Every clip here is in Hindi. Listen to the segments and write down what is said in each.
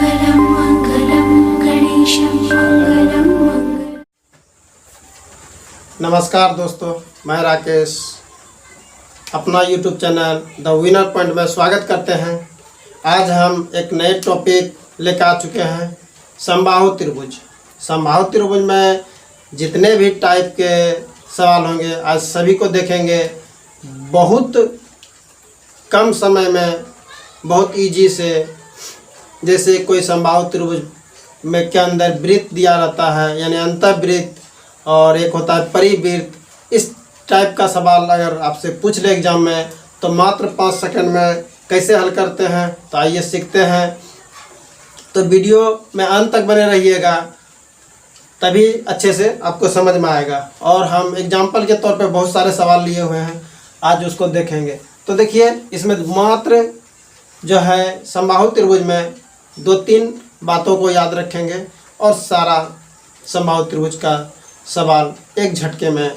मङ्गलं मङ्गलं गणेशं मङ्गलं मङ्गलम्। नमस्कार दोस्तों, मैं राकेश अपना YouTube channel the winner point में स्वागत करते हैं। आज हम एक नए टॉपिक लेकर आ चुके हैं, समबाहु त्रिभुज। समबाहु त्रिभुज में जितने भी टाइप के सवाल होंगे आज सभी को देखेंगे। बहुत कम समय में बहुत इजी से, जैसे कोई समबाहु त्रिभुज में के अंदर वृत्त दिया रहता है, यानी अंतःवृत्त, और एक होता है परिवृत्त। इस टाइप का सवाल अगर आपसे पूछ ले एग्जाम में तो मात्र 5 सेकंड में कैसे हल करते हैं, तो आइए सीखते हैं। तो वीडियो में अंत तक बने रहिएगा, तभी अच्छे से आपको समझ में आएगा। और हम एग्जाम्पल के तौर पे बहुत सारे सवाल लिए हुए हैं, आज उसको देखेंगे। तो देखिए, इसमें मात्र जो है समबाहु त्रिभुज में 2-3 बातों को याद रखेंगे और सारा समबाहु त्रिभुज का सवाल एक झटके में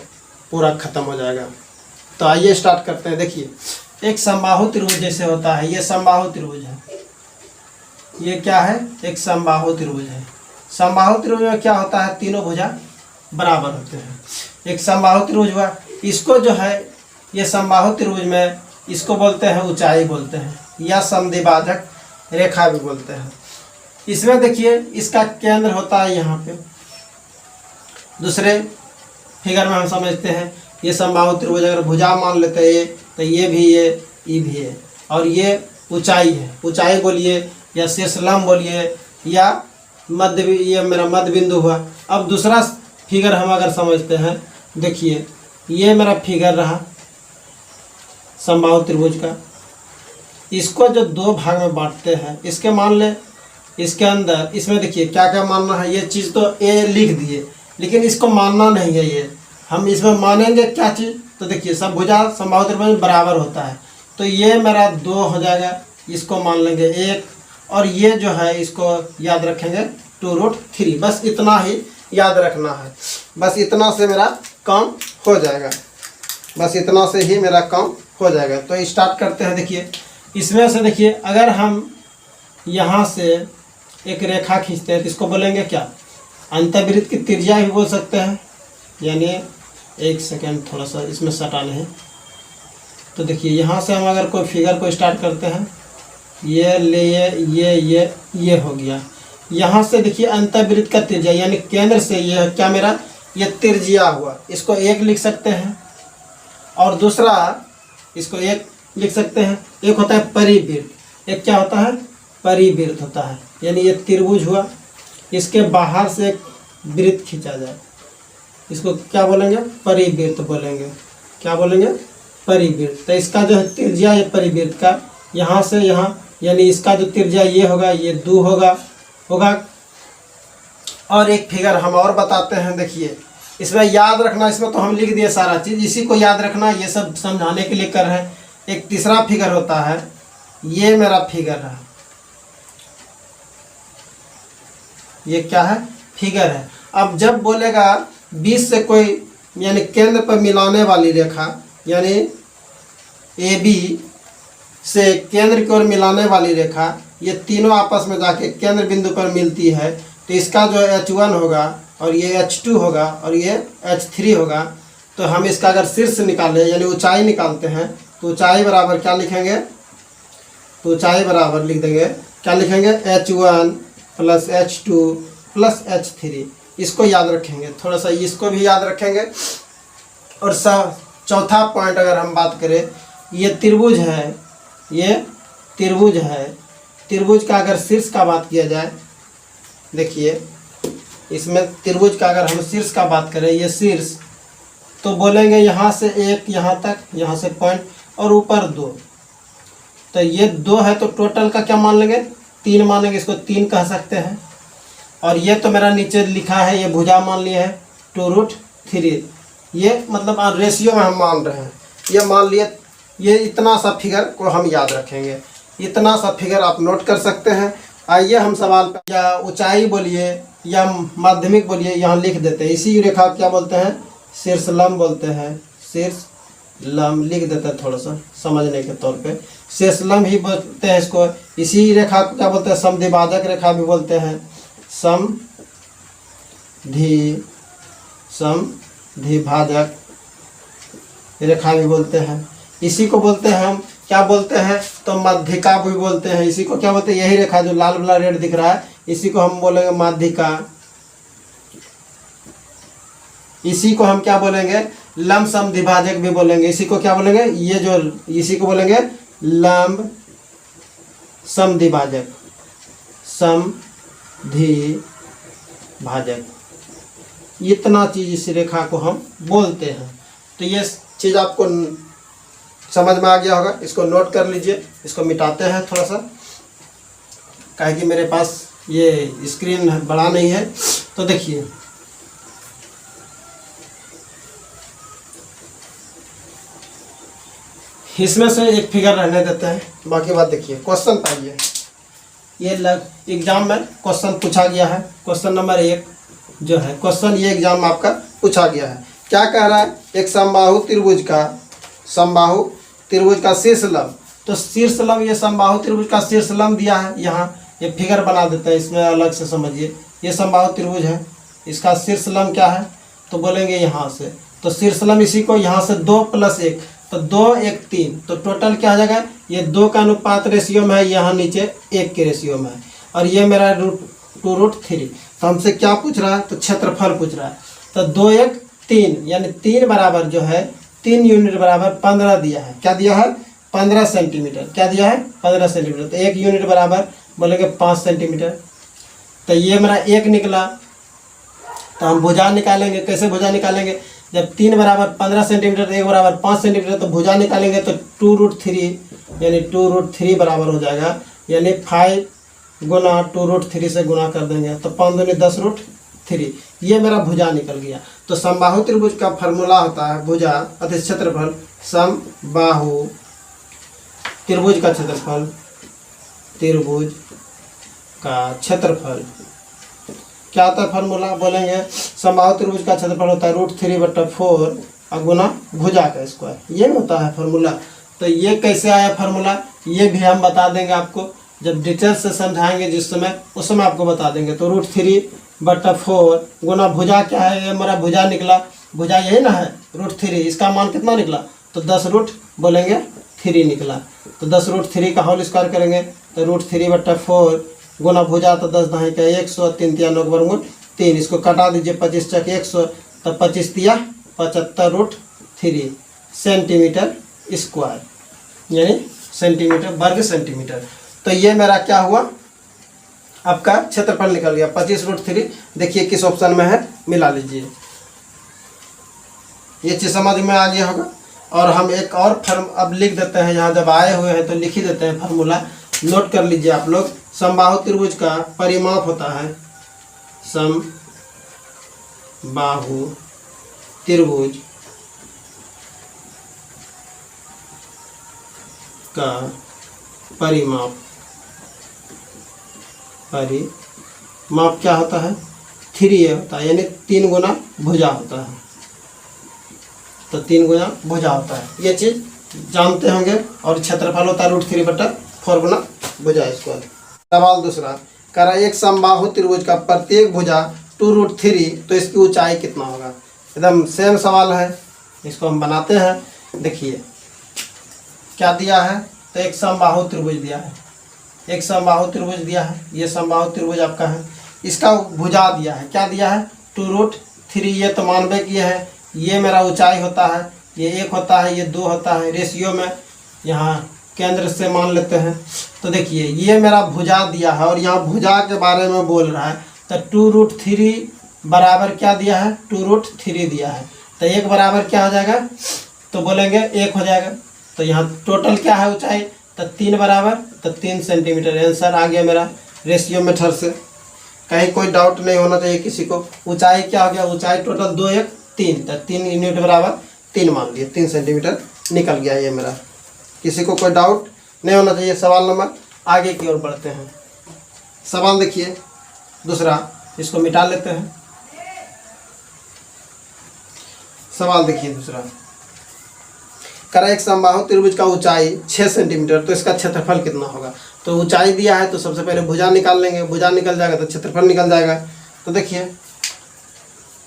पूरा ख़त्म हो जाएगा। तो आइए स्टार्ट करते हैं। देखिए, एक समबाहु त्रिभुज जैसे होता है, ये समबाहु त्रिभुज है। ये क्या है? एक समबाहु त्रिभुज है। समबाहु त्रिभुज में क्या होता है? तीनों भुजा बराबर होते हैं। एक समबाहु त्रिभुज हुआ, इसको जो है ये समबाहु त्रिभुज में इसको बोलते हैं ऊंचाई बोलते हैं, या समद्विभाजक रेखा भी बोलते हैं। इसमें देखिए, इसका केंद्र होता है यहाँ पे। दूसरे फिगर में हम समझते हैं ये समबाहु त्रिभुज अगर भुजा मान लेते हैं तो ये भी ये भी है, और ये ऊंचाई है। ऊंचाई बोलिए या शीर्षलंब बोलिए या मध्य, ये मेरा मध्य बिंदु हुआ। अब दूसरा फिगर हम अगर समझते हैं, देखिए ये मेरा फिगर रहा समबाहु त्रिभुज का। इसको जो 2 भाग में बांटते हैं, इसके मान ले, इसके अंदर इसमें देखिए क्या क्या मानना है। ये चीज़ तो ए लिख दिए, लेकिन इसको मानना नहीं है। ये हम इसमें मानेंगे क्या चीज़? तो देखिए, सब भुजा समबाहु त्रिभुज में बराबर होता है, तो ये मेरा 2 हो जाएगा, इसको मान लेंगे 1, और ये जो है इसको याद रखेंगे 2√3। बस इतना ही याद रखना है, बस इतना से मेरा काम हो जाएगा, बस इतना से ही मेरा काम हो जाएगा। तो स्टार्ट करते हैं। देखिए, इसमें से देखिए, अगर हम यहाँ से एक रेखा खींचते हैं तो इसको बोलेंगे क्या? अंतःवृत्त की त्रिज्या भी बोल सकते हैं। यानी एक सेकेंड, थोड़ा सा इसमें सटाने हैं। तो देखिए, यहाँ से हम अगर कोई फिगर को स्टार्ट करते हैं, ये ले ये हो गया। यहाँ से देखिए अंतःवृत्त का त्रिज्या, यानी केंद्र से ये क्या मेरा ये त्रिज्या हुआ, इसको 1 लिख सकते हैं। और दूसरा इसको 1 लिख सकते हैं। एक होता है परिवृत्त, एक क्या होता है? परिवृत्त होता है। यानी ये त्रिभुज हुआ, इसके बाहर से एक वृत्त खींचा जाए, इसको क्या बोलेंगे? परिवृत्त बोलेंगे। क्या बोलेंगे? परिवृत्त। तो इसका जो है त्रिज्या है परिवृत्त का, यहाँ से यहाँ, यानी इसका जो त्रिज्या ये होगा, ये 2 होगा। और एक फिगर हम और बताते हैं। देखिए, इसमें याद रखना, इसमें तो हम लिख दिए सारा चीज़, इसी को याद रखना, ये सब समझाने के लिए कर रहे हैं। एक तीसरा फिगर होता है, ये मेरा फिगर है। ये क्या है? फिगर है। अब जब बोलेगा बीच से कोई, यानी केंद्र पर मिलाने वाली रेखा, यानी AB से केंद्र की ओर मिलाने वाली रेखा, ये तीनों आपस में जाके केंद्र बिंदु पर मिलती है, तो इसका जो H1 होगा, और ये H2 होगा, और ये H3 होगा। तो हम इसका अगर शीर्ष निकालें, यानी ऊंचाई निकालते हैं, तो ऊंचाई बराबर क्या लिखेंगे? तो ऊंचाई बराबर लिख देंगे, क्या लिखेंगे? H1 + H2 + H3। इसको याद रखेंगे, थोड़ा सा इसको भी याद रखेंगे। और चौथा पॉइंट अगर हम बात करें, ये त्रिभुज है, ये त्रिभुज है। त्रिभुज का अगर शीर्ष का बात किया जाए, देखिए इसमें त्रिभुज का अगर हम शीर्ष का बात करें, ये शीर्ष, तो बोलेंगे यहाँ से 1 यहाँ तक, यहाँ से पॉइंट, और ऊपर 2। तो ये 2 है, तो टोटल का क्या मान लेंगे? 3 मानेंगे, इसको 3 कह सकते हैं। और ये तो मेरा नीचे लिखा है, ये भुजा मान लिए है 2√3। ये मतलब रेशियो में हम मान रहे हैं, ये मान लिए। ये इतना सा फिगर को हम याद रखेंगे, इतना सा फिगर आप नोट कर सकते हैं। आइए हम सवाल पर, या ऊंचाई बोलिए या माध्यमिक बोलिए, यहाँ लिख देते हैं। इसी रेखा क्या बोलते हैं? शीर्षलंब बोलते हैं, शीर्ष लंब लिख देते हैं थोड़ा सा समझने के तौर पे। शेष लंब ही बोलते हैं इसको। इसी रेखा को क्या बोलते हैं? समद्विभाजक रेखा भी बोलते हैं। समद्विभाजक रेखा भी बोलते हैं। इसी को बोलते हैं हम क्या बोलते हैं? तो माध्यिका भी बोलते हैं। इसी को क्या बोलते हैं? यही रेखा जो लाल वाला रेड दिख रहा है, इसी को हम बोलेंगे माध्यिका। इसी को हम क्या बोलेंगे? लंब समद्विभाजक भी बोलेंगे। इसी को क्या बोलेंगे? ये जो इसी को बोलेंगे लंब समद्विभाजक, समद्विभाजक। इतना चीज इस रेखा को हम बोलते हैं। तो ये चीज आपको समझ में आ गया होगा। इसको नोट कर लीजिए। इसको मिटाते हैं थोड़ा सा, काहे कि मेरे पास ये स्क्रीन बड़ा नहीं है। तो देखिए, इसमें से एक फिगर रहने देते हैं, बाकी बात देखिए। क्वेश्चन पाइए, ये एग्जाम में क्वेश्चन पूछा गया है। क्वेश्चन नंबर 1 जो है क्वेश्चन, ये एग्जाम में आपका पूछा गया है। क्या कह रहा है? एक समबाहु त्रिभुज का शीर्ष लंब। तो शीर्ष लंब, ये समबाहु त्रिभुज का शीर्ष लंब दिया है। यहाँ ये फिगर बना देते हैं, इसमें अलग से समझिए। ये समबाहु त्रिभुज है, इसका शीर्ष लंब क्या है? तो बोलेंगे यहाँ से। तो शीर्ष लंब इसी को यहाँ से 2 + 1, तो 2 1 3, तो टोटल क्या आ जाएगा? ये 2 का अनुपात रेशियो में है, यहाँ नीचे 1 के रेशियो में है। और ये मेरा √2√3। तो हमसे क्या पूछ रहा है? तो क्षेत्रफल पूछ रहा है। तो 2 1 3, यानी 3 बराबर जो है 3 यूनिट बराबर 15 दिया है। क्या दिया है? 15 सेंटीमीटर। क्या दिया है? 15 सेंटीमीटर। तो 1 यूनिट बराबर बोलेंगे 5 सेंटीमीटर। तो ये मेरा 1 निकला। तो हम भुजा निकालेंगे। कैसे भुजा निकालेंगे? जब 3 बराबर 15 सेंटीमीटर, 1 बराबर 5 सेंटीमीटर, तो भुजा निकालेंगे तो 2√3, यानी 2√3 बराबर हो जाएगा। यानी 5 गुना 2√3 से गुना कर देंगे तो 5 दूनी 10√3। ये मेरा भुजा निकल गया। तो समबाहु त्रिभुज का फॉर्मूला होता है भुजा अति क्षेत्रफल, समबाहु त्रिभुज का क्षेत्रफल, त्रिभुज का क्षेत्रफल। क्या होता है फॉर्मूला? बोलेंगे समबाहु त्रिभुज का क्षेत्रफल होता है √3/4 और गुना भुजा का स्क्वायर। ये होता है फॉर्मूला। तो ये कैसे आया फॉर्मूला, ये भी हम बता देंगे आपको जब डिटेल से समझाएंगे, जिस समय उस समय आपको बता देंगे। तो √3/4 गुना भुजा क्या है? ये मेरा भुजा निकला। भुजा यही ना है √3। इसका मान कितना निकला? तो 10√3 निकला। तो 10√3 का होल स्क्वायर करेंगे तो √3/4 गुना भुजा, तो 10 × 100, 3 × 9 वर्गमूल 3। इसको कटा दीजिए, 25 × 100, तो 25 × 75√3 सेंटीमीटर स्क्वायर, यानी सेंटीमीटर, वर्ग सेंटीमीटर। तो ये मेरा क्या हुआ? आपका क्षेत्रफल निकल गया 25√3। देखिए किस ऑप्शन में है, मिला लीजिए। ये चीज़ समझ में आ गया होगा। और हम एक और फॉर्म अब लिख देते हैं, यहाँ जब आए हुए हैं तो लिख ही देते हैं फार्मूला। नोट कर लीजिए आप लोग। समबाहु त्रिभुज का परिमाप होता है, समबाहु त्रिभुज का परिमाप क्या होता है? 3 होता है, यानी 3 गुना भुजा होता है। तो 3 गुना भुजा होता है, ये चीज़ जानते होंगे। और क्षेत्रफल होता है √3/4 गुना भुजा स्क्वायर। सवाल दूसरा, कह रहा है एक समबाहु त्रिभुज का प्रत्येक भुजा 2√3, तो इसकी ऊंचाई कितना होगा? एकदम सेम सवाल है, इसको हम बनाते हैं। देखिए क्या दिया है? तो एक समबाहु त्रिभुज दिया है, एक समबाहु त्रिभुज दिया है। ये समबाहु त्रिभुज आपका है, इसका भुजा दिया है। क्या दिया है? 2√3। ये तो मानवे किए हैं। ये मेरा ऊंचाई होता है, ये 1 होता है, ये 2 होता है। रेशियो में यहाँ केंद्र से मान लेते हैं। तो देखिए ये मेरा भुजा दिया है, और यहाँ भुजा के बारे में बोल रहा है। तो 2√3 बराबर क्या दिया है? 2√3 दिया है। तो 1 बराबर क्या हो जाएगा? तो बोलेंगे 1 हो जाएगा। तो यहाँ टोटल क्या है ऊंचाई? तो 3 बराबर, तो 3 सेंटीमीटर। आंसर आ गया मेरा रेशियो मेथड से। कहीं कोई डाउट नहीं होना चाहिए किसी को। ऊंचाई क्या हो गया? ऊंचाई टोटल 2 1 3, तो 3 यूनिट बराबर 3 मान लिए, 3 सेंटीमीटर निकल गया ये मेरा। किसी को कोई डाउट नहीं होना चाहिए। सवाल नंबर आगे की ओर बढ़ते हैं। सवाल देखिए दूसरा, इसको मिटा लेते हैं। सवाल देखिए दूसरा, करा एक समबाहु त्रिभुज का ऊंचाई 6 सेंटीमीटर, तो इसका क्षेत्रफल कितना होगा। तो ऊंचाई दिया है तो सबसे पहले भुजा निकाल लेंगे, भुजा निकल जाएगा तो क्षेत्रफल निकल जाएगा। तो देखिए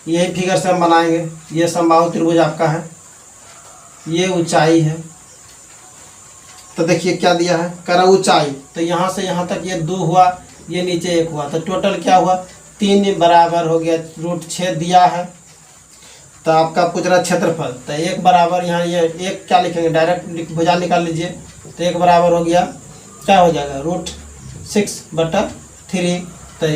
यही फिगर से हम बनाएंगे। ये समबाहु त्रिभुज आपका है, ये ऊंचाई है। तो देखिए क्या दिया है, करा ऊंचाई, तो यहाँ से यहाँ तक ये 2 हुआ, ये नीचे 1 हुआ, तो टोटल क्या हुआ 3 बराबर हो गया, √6 दिया है। तो आपका पूछ रहा क्षेत्रफल, तो 1 बराबर यहाँ ये 1 क्या लिखेंगे, डायरेक्ट भुजा निकाल लीजिए। तो 1 बराबर हो गया, क्या हो जाएगा √6/3। तो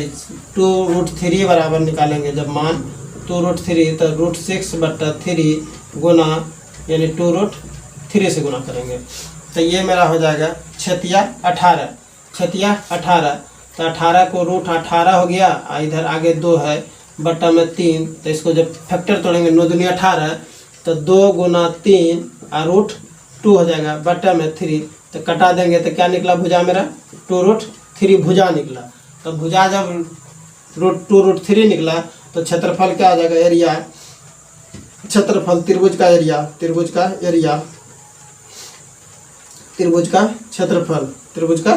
2√3 बराबर निकालेंगे जब मान 2√3, तो √6/3 गुना यानी 2√3 से गुना करेंगे। तो ये मेरा हो जाएगा 6×18, 6×18, तो 18 को √18 हो गया, इधर आगे 2 है बट्टा में 3, तो इसको जब फैक्टर तोड़ेंगे 9 दूनी 18, तो 2 गुना 3 और √2 हो जाएगा बट्टा में 3, तो कटा देंगे तो क्या निकला भुजा मेरा 2√3 भुजा निकला। तो भुजा जब 2√3 निकला तो क्षेत्रफल क्या आ जाएगा, एरिया, क्षेत्रफल त्रिभुज का एरिया, त्रिभुज का एरिया, त्रिभुज का क्षेत्रफल, त्रिभुज का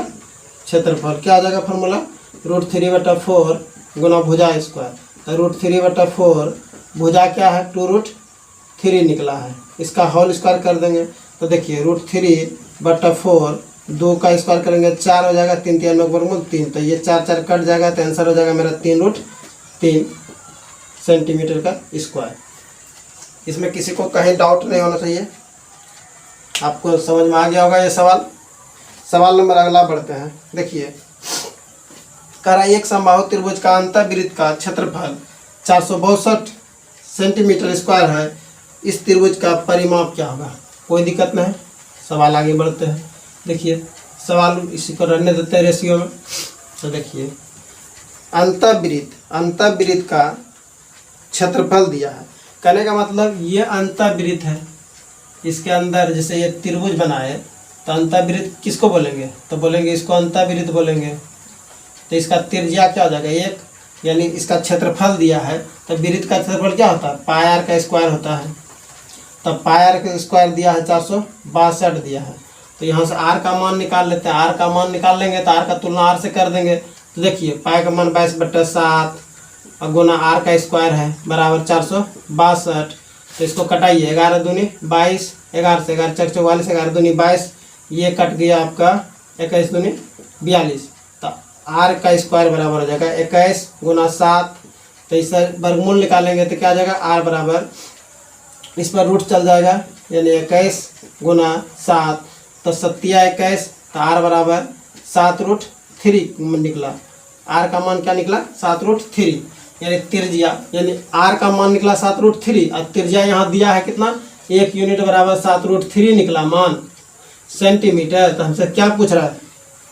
क्षेत्रफल क्या आ जाएगा फॉर्मूला, √3/4 गुना भुजा स्क्वायर। तो √3/4 भुजा क्या है 2√3 निकला है, इसका होल स्क्वायर कर देंगे। तो देखिए √3/4 2 का स्क्वायर करेंगे 4 हो जाएगा, 3 3 वर्गमूल 3, तो ये 4 4 कट जाएगा, तो आंसर हो जाएगा मेरा 3√3 सेंटीमीटर का स्क्वायर। इसमें किसी को कहीं डाउट नहीं होना चाहिए, आपको समझ में आ गया होगा ये सवाल। सवाल नंबर अगला बढ़ते हैं। देखिए करा एक समबाहु त्रिभुज का अंतःवृत्त का क्षेत्रफल 462 सेंटीमीटर स्क्वायर है, इस त्रिभुज का परिमाप क्या होगा। कोई दिक्कत नहीं, सवाल आगे बढ़ते हैं। देखिए सवाल इसी को रहने देते हैं रेशियो में। तो देखिए अंतःवृत्त का क्षेत्रफल दिया है, कहने का मतलब ये अंतःवृत्त है, इसके अंदर जैसे ये त्रिभुज बनाए तो अंतःवृत्त किसको बोलेंगे, तो बोलेंगे इसको अंतःवृत्त बोलेंगे। तो इसका त्रिज्या क्या हो जाएगा 1, यानी इसका क्षेत्रफल दिया है, तो वृत्त का क्षेत्रफल क्या होता है πr का स्क्वायर होता है। तो πr का स्क्वायर दिया है 462 दिया है, तो यहाँ से r का मान निकाल लेते हैं। r का मान निकाल लेंगे तो r का तुलना r से कर देंगे। तो देखिए पाई का मान 22/7 और गुना r का स्क्वायर है बराबर 462। तो इसको कटाइए, 11 दूनी 22, 11 से 11 4 44, 11 दूनी 22, ये कट गया आपका 21 दूनी 42। तो r का स्क्वायर बराबर हो जाएगा 21 गुना 7, तो इस वर्गमूल निकालेंगे तो क्या आ जाएगा r बराबर, इस पर रूट चल जाएगा यानी 21 गुना 7, तो 7×21, तो r बराबर 7√3 निकला। r का मान क्या निकला 7√3, यानी त्रिज्या, यानी r का मान निकला 7√3 और त्रिज्या यहाँ दिया है कितना 1 यूनिट बराबर 7√3 निकला मान सेंटीमीटर। तो हमसे क्या पूछ रहा है,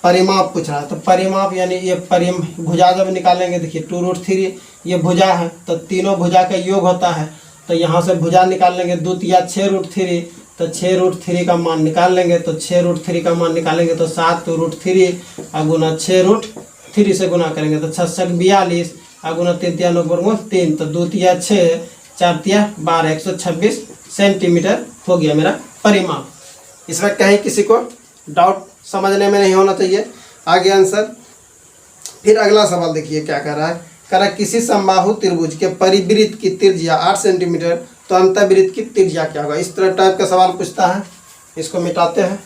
परिमाप पूछ रहा है। तो परिमाप यानी ये भुजा जब निकालेंगे, देखिए 2√3 ये भुजा है, तो तीनों भुजा का योग होता है। तो यहाँ से भुजा निकाल लेंगे 2 तिया 6√3, तो 6√3 का मान निकाल लेंगे। तो 6√3 का मान निकालेंगे तो 7√3 और गुना 6√3 से गुना करेंगे तो 66 42 और गुना 3 तिया 9 वर्गमूल 3, तो 2 तिया 6 4 तिया 12 126 सेंटीमीटर हो गया मेरा परिमाप। इसमें कहीं किसी को डाउट समझने में नहीं होना चाहिए। आगे आंसर। फिर अगला सवाल देखिए क्या कर रहा है, कह रहा है किसी समबाहु त्रिभुज के परिवृत्त की त्रिज्या 8 सेंटीमीटर, तो अंतःवृत्त की त्रिज्या क्या होगा। इस तरह टाइप का सवाल पूछता है, इसको मिटाते हैं।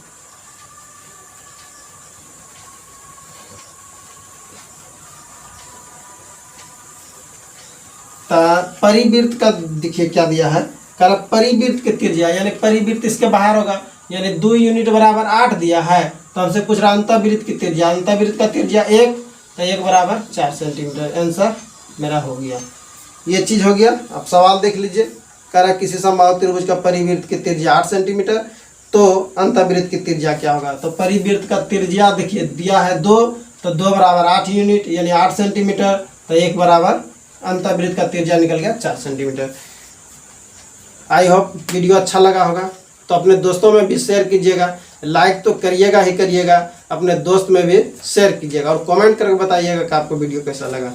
परिवृत्त का देखिए क्या दिया है, कह रहा परिवृत्त की त्रिज्या यानी परिवृत्त इसके बाहर होगा, यानी 2 यूनिट बराबर 8 दिया है। तो हमसे पूछ रहा अंतःवृत्त की त्रिज्या, अंतःवृत्त का त्रिज्या 1, तो 1 बराबर 4 सेंटीमीटर। आंसर मेरा हो गया, ये चीज़ हो गया। अब सवाल देख लीजिए, कह रहा किसी समबाहु त्रिभुज का परिवृत्त की त्रिज्या 8 सेंटीमीटर, तो अंतःवृत्त की त्रिज्या क्या होगा। तो परिवृत्त का त्रिज्या देखिए दिया है 2, तो 2 बराबर 8 यूनिट यानी 8 सेंटीमीटर, तो 1 बराबर अंतःवृत्त का त्रिज्या निकल गया 4 सेंटीमीटर। आई होप वीडियो अच्छा लगा होगा, तो अपने दोस्तों में भी शेयर कीजिएगा, लाइक तो करिएगा ही करिएगा, अपने दोस्त में भी शेयर कीजिएगा और कमेंट करके बताइएगा कि आपको वीडियो कैसा लगा।